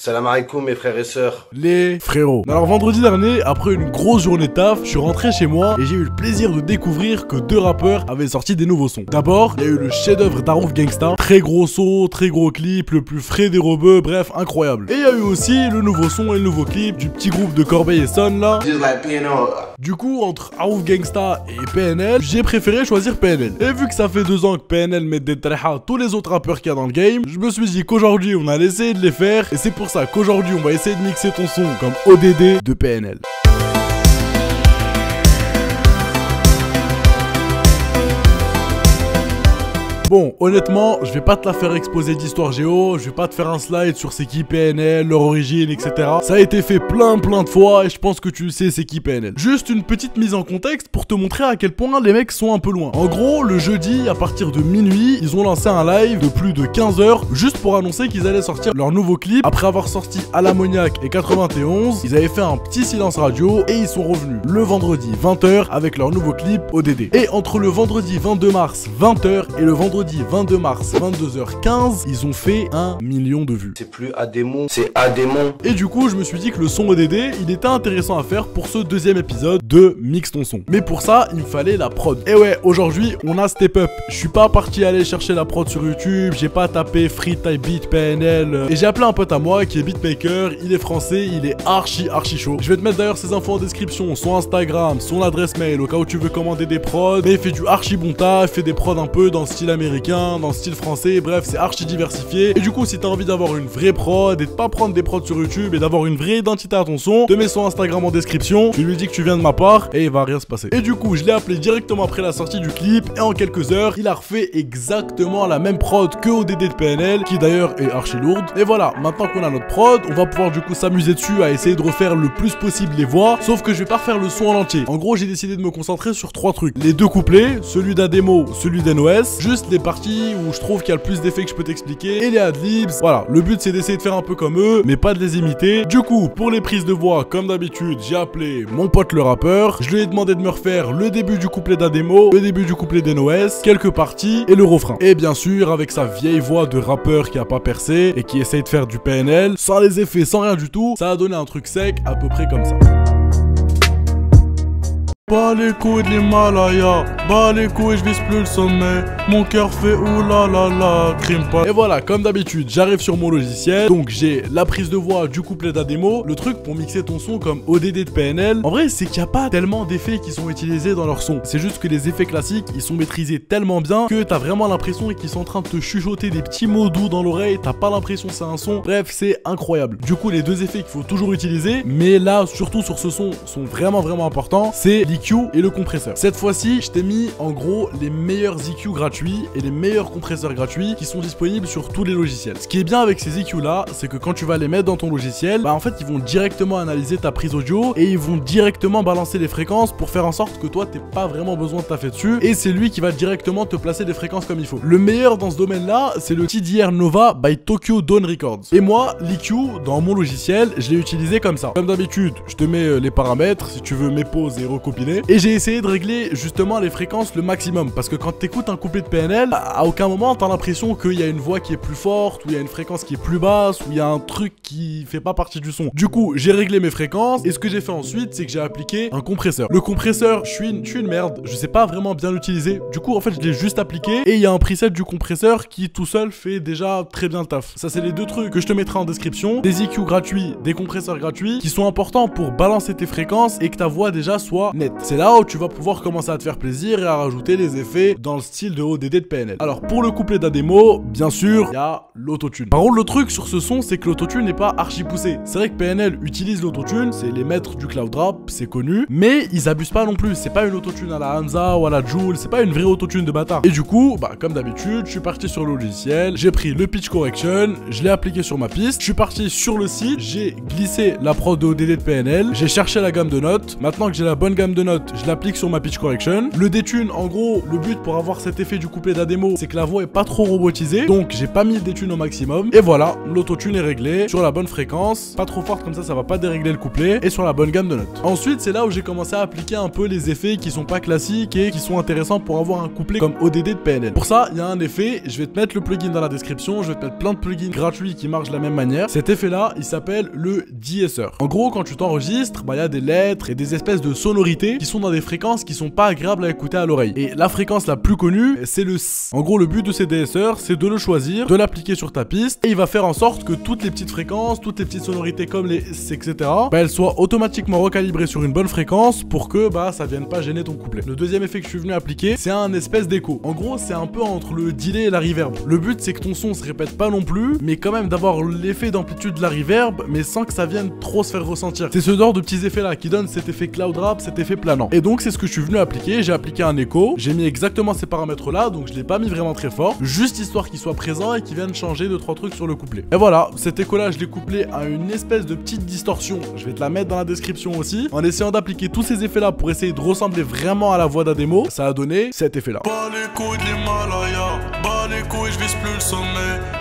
Salam alaikum mes frères et sœurs. Les frérots. Alors vendredi dernier, après une grosse journée de taf, je suis rentré chez moi et j'ai eu le plaisir de découvrir que deux rappeurs avaient sorti des nouveaux sons. D'abord, il y a eu le chef-d'œuvre d'Arouf Gangsta, très gros son, très gros clip, le plus frais des rebeux, bref, incroyable. Et il y a eu aussi le nouveau son et le nouveau clip du petit groupe de Corbeil et Son là. Du coup, entre Arouf Gangsta et PNL, j'ai préféré choisir PNL. Et vu que ça fait 2 ans que PNL met des treha tous les autres rappeurs qu'il y a dans le game, je me suis dit qu'aujourd'hui on allait essayer de les faire. Et c'est pour ça qu'aujourd'hui on va essayer de mixer ton son comme ODD de PNL. Bon, honnêtement, je vais pas te la faire exposer d'histoire géo, je vais pas te faire un slide sur c'est qui PNL, leur origine, etc. Ça a été fait plein de fois et je pense que tu sais c'est qui PNL. Juste une petite mise en contexte pour te montrer à quel point les mecs sont un peu loin. En gros, le jeudi, à partir de minuit, ils ont lancé un live de plus de 15 heures juste pour annoncer qu'ils allaient sortir leur nouveau clip. Après avoir sorti À l'ammoniaque et 91, ils avaient fait un petit silence radio et ils sont revenus le vendredi 20h avec leur nouveau clip ODD. Et entre le vendredi 22 mars 20h et le vendredi 22 mars 22h15, ils ont fait 1 million de vues. C'est plus Adémon, c'est Adémon. Et du coup, je me suis dit que le son ODD, il était intéressant à faire pour ce deuxième épisode de Mix ton son. Mais pour ça, il me fallait la prod. Et ouais, aujourd'hui, on a step up. Je suis pas parti aller chercher la prod sur YouTube, j'ai pas tapé Free Type Beat PNL. Et j'ai appelé un pote à moi qui est beatmaker, il est français, il est archi chaud. Je vais te mettre d'ailleurs ses infos en description, son Instagram, son adresse mail, au cas où tu veux commander des prods. Mais il fait du archi bon taf, fait des prods un peu dans le style américain, dans le style français, bref c'est archi diversifié. Et du coup si t'as envie d'avoir une vraie prod et de pas prendre des prods sur YouTube et d'avoir une vraie identité à ton son, te mets son Instagram en description, tu lui dis que tu viens de ma part et il va rien se passer. Et du coup je l'ai appelé directement après la sortie du clip et en quelques heures il a refait exactement la même prod que ODD de PNL, qui d'ailleurs est archi lourde. Et voilà, maintenant qu'on a notre prod, on va pouvoir du coup s'amuser dessus à essayer de refaire le plus possible les voix, sauf que je vais pas refaire le son en entier. En gros j'ai décidé de me concentrer sur 3 trucs: les 2 couplets, celui d'Ademo, celui d'NOS, juste les parties où je trouve qu'il y a le plus d'effets que je peux t'expliquer, et les adlibs. Voilà, le but c'est d'essayer de faire un peu comme eux, mais pas de les imiter. Du coup, pour les prises de voix, comme d'habitude, j'ai appelé mon pote le rappeur. Je lui ai demandé de me refaire le début du couplet d'Ademo, le début du couplet d'NOS, quelques parties et le refrain. Et bien sûr, avec sa vieille voix de rappeur qui a pas percé et qui essaye de faire du PNL, sans les effets, sans rien du tout, ça a donné un truc sec à peu près comme ça. Bas les couilles de l'Himalaya, bas les couilles, je vise plus le sommet. Mon cœur fait oulala, crime pas. Et voilà, comme d'habitude, j'arrive sur mon logiciel. Donc j'ai la prise de voix du couplet d'Ademo. Le truc pour mixer ton son comme ODD de PNL, en vrai c'est qu'il n'y a pas tellement d'effets qui sont utilisés dans leur son. C'est juste que les effets classiques, ils sont maîtrisés tellement bien que t'as vraiment l'impression qu'ils sont en train de te chuchoter des petits mots doux dans l'oreille. T'as pas l'impression que c'est un son. Bref, c'est incroyable. Du coup, les 2 effets qu'il faut toujours utiliser, mais là, surtout sur ce son, sont vraiment importants, c'est l'EQ et le compresseur. Cette fois-ci, je t'ai mis en gros les meilleurs EQ gratuits et les meilleurs compresseurs gratuits qui sont disponibles sur tous les logiciels. Ce qui est bien avec ces EQ là, c'est que quand tu vas les mettre dans ton logiciel, bah en fait ils vont directement analyser ta prise audio et ils vont directement balancer les fréquences pour faire en sorte que toi t'aies pas vraiment besoin de taffer dessus, et c'est lui qui va directement te placer des fréquences comme il faut. Le meilleur dans ce domaine là, c'est le TDR Nova by Tokyo Dawn Records. Et moi, l'EQ dans mon logiciel, je l'ai utilisé comme ça. Comme d'habitude, je te mets les paramètres si tu veux mes pauses et recopiler. Et j'ai essayé de régler justement les fréquences le maximum, parce que quand t'écoutes un couplet de PNL, à aucun moment t'as l'impression qu'il y a une voix qui est plus forte, ou il y a une fréquence qui est plus basse, ou il y a un truc qui fait pas partie du son. Du coup, j'ai réglé mes fréquences, et ce que j'ai fait ensuite, c'est que j'ai appliqué un compresseur. Le compresseur, je suis une merde, je sais pas vraiment bien l'utiliser. Du coup, en fait, je l'ai juste appliqué, et il y a un preset du compresseur qui tout seul fait déjà très bien le taf. Ça, c'est les 2 trucs que je te mettrai en description. Des EQ gratuits, des compresseurs gratuits, qui sont importants pour balancer tes fréquences et que ta voix déjà soit nette. C'est là où tu vas pouvoir commencer à te faire plaisir et à rajouter les effets dans le style de ODD de PNL. Alors pour le couplet d'Ademo, bien sûr, il y a l'autotune. Par contre, le truc sur ce son, c'est que l'autotune n'est pas archi poussé. C'est vrai que PNL utilise l'autotune, c'est les maîtres du cloud rap, c'est connu, mais ils abusent pas non plus. C'est pas une autotune à la Hamza ou à la Joule, c'est pas une vraie autotune de bâtard. Et du coup, bah comme d'habitude, je suis parti sur le logiciel, j'ai pris le pitch correction, je l'ai appliqué sur ma piste, je suis parti sur le site, j'ai glissé la prod de ODD de PNL, j'ai cherché la gamme de notes. Maintenant que j'ai la bonne gamme de notes, je l'applique sur ma pitch correction. Le détune, en gros, le but pour avoir cet effet du couplet d'Ademo, c'est que la voix est pas trop robotisée. Donc j'ai pas mis le détune au maximum. Et voilà, l'autotune est réglé sur la bonne fréquence, pas trop forte comme ça va pas dérégler le couplet, et sur la bonne gamme de notes. Ensuite, c'est là où j'ai commencé à appliquer un peu les effets qui sont pas classiques et qui sont intéressants pour avoir un couplet comme ODD de PNL. Pour ça, il y a un effet, je vais te mettre le plugin dans la description, je vais te mettre plein de plugins gratuits qui marchent de la même manière. Cet effet là, il s'appelle le de-esser. En gros, quand tu t'enregistres, il y a des lettres et des espèces de sonorités qui sont dans des fréquences qui sont pas agréables à écouter à l'oreille. Et la fréquence la plus connue, c'est le S. En gros, le but de ces de-esser, c'est de le choisir, de l'appliquer sur ta piste, et il va faire en sorte que toutes les petites fréquences, toutes les petites sonorités comme les S, etc., elles soient automatiquement recalibrées sur une bonne fréquence pour que ça vienne pas gêner ton couplet. Le deuxième effet que je suis venu appliquer, c'est un espèce d'écho. En gros, c'est un peu entre le delay et la reverb. Le but, c'est que ton son se répète pas non plus, mais quand même d'avoir l'effet d'amplitude de la reverb, mais sans que ça vienne trop se faire ressentir. C'est ce genre de petits effets là qui donnent cet effet cloud rap, cet effet planant. Et donc c'est ce que je suis venu appliquer. J'ai appliqué un écho, j'ai mis exactement ces paramètres là, donc je l'ai pas mis vraiment très fort, juste histoire qu'il soit présent et qu'il vienne changer 2-3 trucs sur le couplet. Et voilà, cet écho là, je l'ai couplé à une espèce de petite distorsion. Je vais te la mettre dans la description aussi, en essayant d'appliquer tous ces effets là pour essayer de ressembler vraiment à la voix d'Ademo. Ça a donné cet effet là. Bas les couilles de l'Himalaya, bas les couilles, je vise plus le sommet.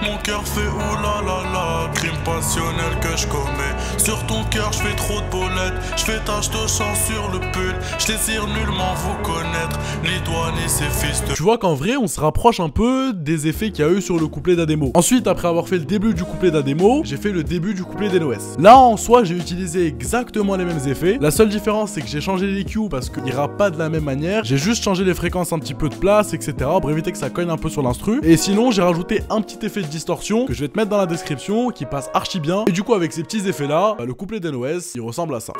Mon cœur fait oulala, crime passionnel que je commets. Sur ton cœur, je fais trop de bolettes, je fais tache de sang sur le pull. Je désire nullement vous connaître, les douaniers et ses fils de... Tu vois qu'en vrai, on se rapproche un peu des effets qu'il y a eu sur le couplet d'Ademo. Ensuite, après avoir fait le début du couplet d'Ademo, j'ai fait le début du couplet d'NOS. Là, en soi, j'ai utilisé exactement les mêmes effets. La seule différence, c'est que j'ai changé les EQ parce qu'il rappe pas de la même manière. J'ai juste changé les fréquences un petit peu de place, etc. pour éviter que ça cogne un peu sur l'instru. Et sinon, j'ai rajouté un petit effet de distorsion que je vais te mettre dans la description, qui passe archi bien. Et du coup, avec ces petits effets-là, le couplet d'NOS, il ressemble à ça.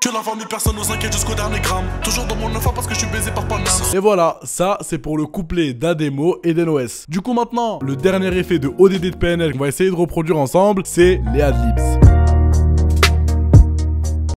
Que la famille, personne nous inquiète jusqu'au dernier gramme. Toujours dans mon enfant parce que je suis baisé par Panam. Et voilà, ça c'est pour le couplet d'Ademo et d'NOS. Du coup maintenant, le dernier effet de ODD de PNL qu'on va essayer de reproduire ensemble, c'est les adlibs.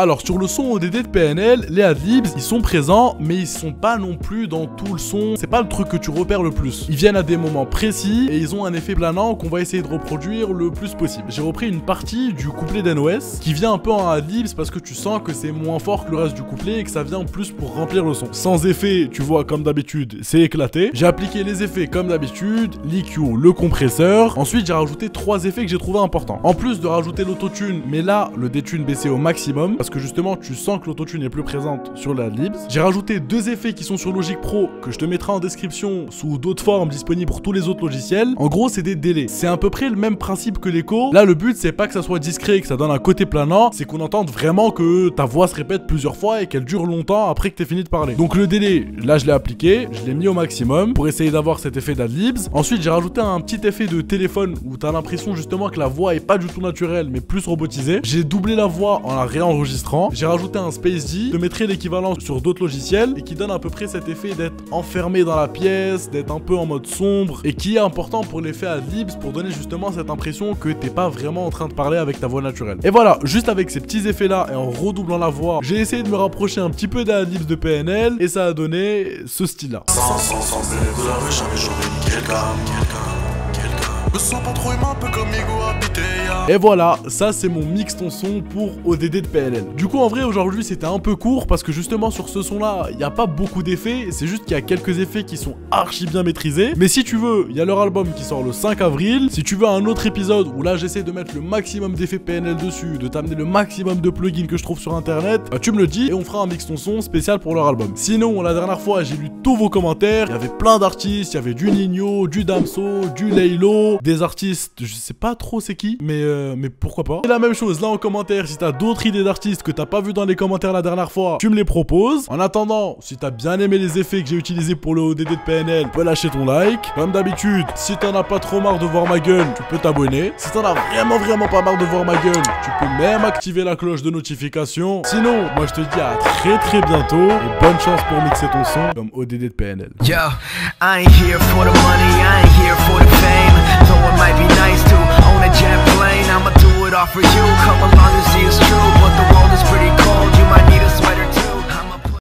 Alors sur le son ODD de PNL, les adlibs, ils sont présents, mais ils sont pas non plus dans tout le son. C'est pas le truc que tu repères le plus. Ils viennent à des moments précis et ils ont un effet planant qu'on va essayer de reproduire le plus possible. J'ai repris une partie du couplet d'NOS qui vient un peu en adlibs parce que tu sens que c'est moins fort que le reste du couplet et que ça vient plus pour remplir le son. Sans effet, tu vois, comme d'habitude, c'est éclaté. J'ai appliqué les effets comme d'habitude, l'EQ, le compresseur. Ensuite, j'ai rajouté 3 effets que j'ai trouvé importants. En plus de rajouter l'autotune, mais là, le détune baissé au maximum parce que justement tu sens que l'autotune est plus présente sur la adlibs. J'ai rajouté 2 effets qui sont sur Logic Pro que je te mettrai en description sous d'autres formes disponibles pour tous les autres logiciels. En gros c'est des délais. C'est à peu près le même principe que l'écho. Là le but c'est pas que ça soit discret et que ça donne un côté planant, c'est qu'on entende vraiment que ta voix se répète plusieurs fois et qu'elle dure longtemps après que t'aies fini de parler. Donc le délai, là je l'ai appliqué, je l'ai mis au maximum pour essayer d'avoir cet effet d'adlibs. Ensuite j'ai rajouté un petit effet de téléphone où t'as l'impression justement que la voix est pas du tout naturelle mais plus robotisée. J'ai doublé la voix en la réenregistrant. J'ai rajouté un Space D, je mettrai l'équivalent sur d'autres logiciels et qui donne à peu près cet effet d'être enfermé dans la pièce, d'être un peu en mode sombre et qui est important pour l'effet adlibs pour donner justement cette impression que t'es pas vraiment en train de parler avec ta voix naturelle. Et voilà, juste avec ces petits effets là et en redoublant la voix, j'ai essayé de me rapprocher un petit peu des adlibs de PNL et ça a donné ce style là. Vous avez jamais joué quelqu'un. Me sens pas trop humain, un peu comme Ego habité. Et voilà, ça c'est mon mix ton son pour ODD de PNL. Du coup en vrai aujourd'hui c'était un peu court parce que justement sur ce son là il n'y a pas beaucoup d'effets, c'est juste qu'il y a quelques effets qui sont archi bien maîtrisés. Mais si tu veux, il y a leur album qui sort le 5 avril. Si tu veux un autre épisode où là j'essaie de mettre le maximum d'effets PNL dessus, de t'amener le maximum de plugins que je trouve sur internet, tu me le dis et on fera un mix ton son spécial pour leur album. Sinon la dernière fois j'ai lu tous vos commentaires, il y avait plein d'artistes, il y avait du Nino, du Damso, du Laylo, des artistes, je sais pas trop c'est qui, mais pourquoi pas. Et la même chose là en commentaire, si t'as d'autres idées d'artistes que t'as pas vu dans les commentaires la dernière fois, tu me les proposes. En attendant, si t'as bien aimé les effets que j'ai utilisés pour le ODD de PNL, tu peux lâcher ton like. Comme d'habitude, si t'en as pas trop marre de voir ma gueule, tu peux t'abonner. Si t'en as vraiment pas marre de voir ma gueule, tu peux même activer la cloche de notification. Sinon, moi je te dis à très bientôt et bonne chance pour mixer ton son comme ODD de PNL. Yo, I ain't here for the money, I ain't here for the fame. Though it might be nice to own a jet plane, I'ma do it all for you. Come along and see us